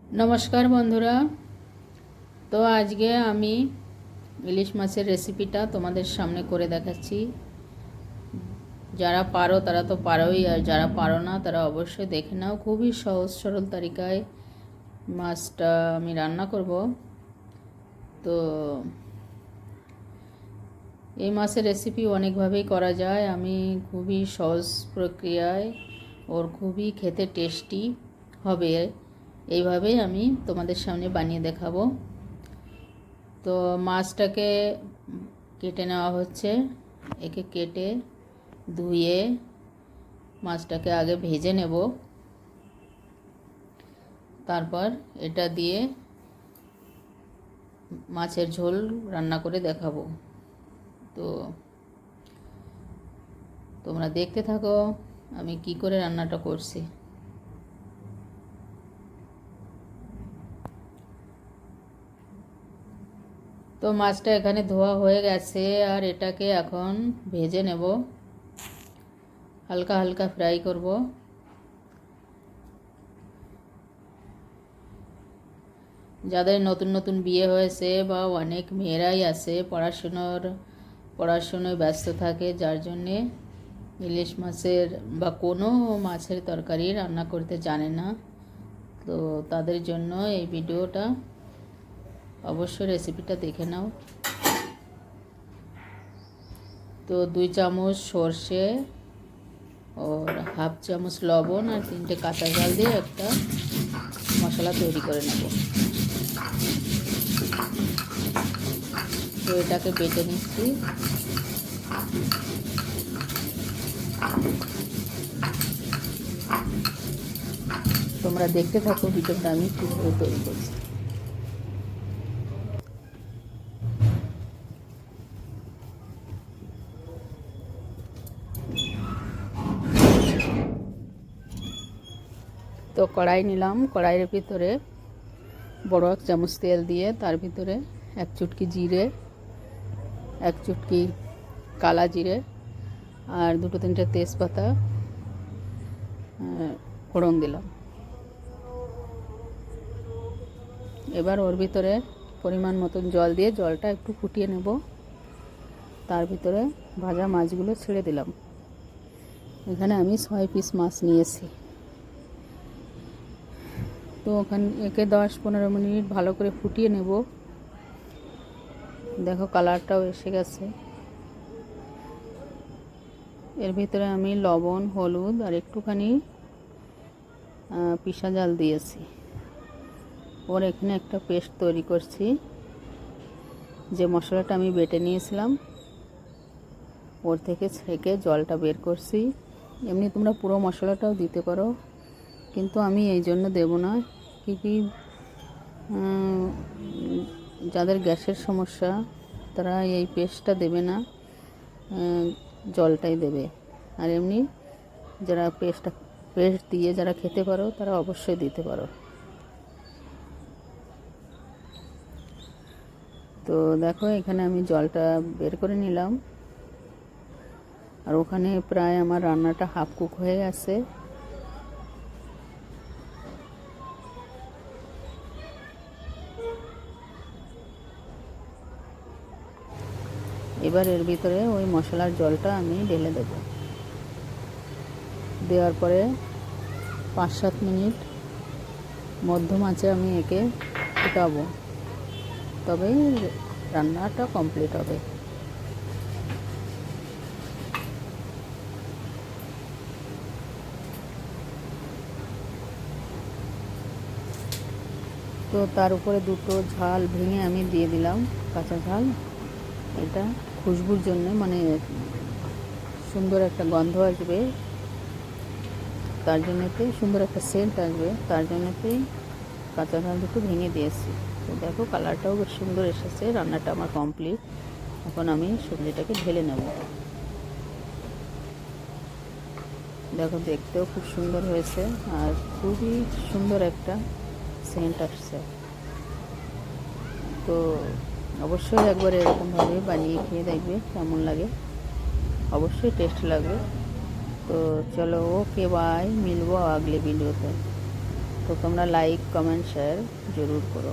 नमस्कार बंधुरा। तो आज के आमी इलिश माछेर रेसिपिटा तुम्हादेर सामने करे देखाচ্ছি। যারা পারো তারা তো পারোই, আর যারা পারো না তারা অবশ্যই দেখে নাও। খুবই সহজ সরল তরিকায় মাছটা আমি রান্না করব। তো এই মাছের রেসিপি অনেকভাবেই করা যায়। আমি খুবই সহজ প্রক্রিয়ায় ওর খুবই খেতে টেস্টি হবে এইভাবেই আমি তোমাদের সামনে বানিয়ে দেখাবো। তো মাছটাকে কেটে নেওয়া হচ্ছে। একে কেটে ধুয়ে মাছটাকে আগে ভেজে নেব, তারপর এটা দিয়ে মাছের ঝোল রান্না করে দেখাবো। তো তোমরা দেখতে থাকো আমি কি করে রান্নাটা করছি। তো মাছটা এখানে ধোয়া হয়ে গেছে, আর এটাকে এখন ভেজে নেব, হালকা হালকা ফ্রাই করব। যাদের নতুন নতুন বিয়ে হয়েছে বা অনেক মেয়েরাই আছে পড়াশোনায় ব্যস্ত থাকে, যার জন্যে ইলিশ মাছের বা কোনো মাছের তরকারি রান্না করতে জানে না, তো তাদের জন্য এই ভিডিওটা অবশ্যই রেসিপিটা দেখে নাও। তো 2 চামচ সর্ষে और हाफ চামচ লবণ আর 3টে কাঁচা ঝাল দিয়ে একটা মশলা তৈরি করে নেব। তো এটাকে বেটে নিচ্ছি। তোমরা দেখতে থাকো ভিডিওটা আমি কীভাবে তৈরি করছি। তো কড়াই নিলাম, কড়াইয়ের ভিতরে বড় 1 চামচ তেল দিয়ে তার ভিতরে 1 চুটকি জিরে, 1 চুটকি কালা জিরে আর 2-3টে তেজপাতা ফোড়ন দিলাম। এবার ওর ভিতরে পরিমাণ মতন জল দিয়ে জলটা একটু ফুটিয়ে নেব। তার ভিতরে ভাজা মাছগুলো ছেড়ে দিলাম। এখানে আমি 6 পিস মাছ নিয়েছি। তো ওখানে একে 10-15 মিনিট ভালো করে ফুটিয়ে নেব। দেখো কালারটাও এসে গেছে। এর ভিতরে আমি লবণ, হলুদ আর একটুখানি পিসা ঝাল দিয়েছি। ওর এখানে একটা পেস্ট তৈরি করছি। যে মশলাটা আমি বেটে নিয়েছিলাম ওর থেকে ছেঁকে জলটা বের করছি। এমনি তোমরা পুরো মশলাটাও দিতে পারো, কিন্তু আমি এই জন্য দেব না, কি যাদের গ্যাসের সমস্যা তারা এই পেস্টটা দেবে না, জলটাই দেবে। আর এমনি যারা পেস্ট দিয়ে যারা খেতে পারো তারা অবশ্যই দিতে পারো। তো দেখো এখানে আমি জলটা বের করে নিলাম, আর ওখানে প্রায় আমার রান্নাটা হাফ কুক হয়ে গেছে। এবার এর ভিতরে ওই মশলার জলটা আমি ঢেলে দেব। দেওয়ার পরে 5-7 মিনিট মধ্যম আঁচে আমি একে ফুটাবো, তবেই রান্নাটা কমপ্লিট হবে। তো তার উপরে 2টো ঝাল ভেঙে আমি দিয়ে দিলাম, কাঁচা ঝাল। এটা খুশবুর জন্য, মানে সুন্দর একটা গন্ধ আসবে, তার জন্যতেই সুন্দর একটা সেন্ট আসবে, তার জন্যতেই কাঁচা ঝাল 2টো ভেঙে দিয়েছি। তো দেখো কালারটাও বেশ সুন্দর এসেছে। রান্নাটা আমার কমপ্লিট। এখন আমি সবজিটাকে ঢেলে নেব। দেখো দেখতেও খুব সুন্দর হয়েছে, আর খুবই সুন্দর একটা সেন্ট আসছে। তো অবশ্যই একবার এরকমভাবে বানিয়ে খেয়ে দেখবে কেমন লাগে, অবশ্যই টেস্ট লাগবে। तो चलो ओके बाय, मिलबो अगले वीडियो पे। तो তোমরা লাইক কমেন্ট শেয়ার জরুর করো।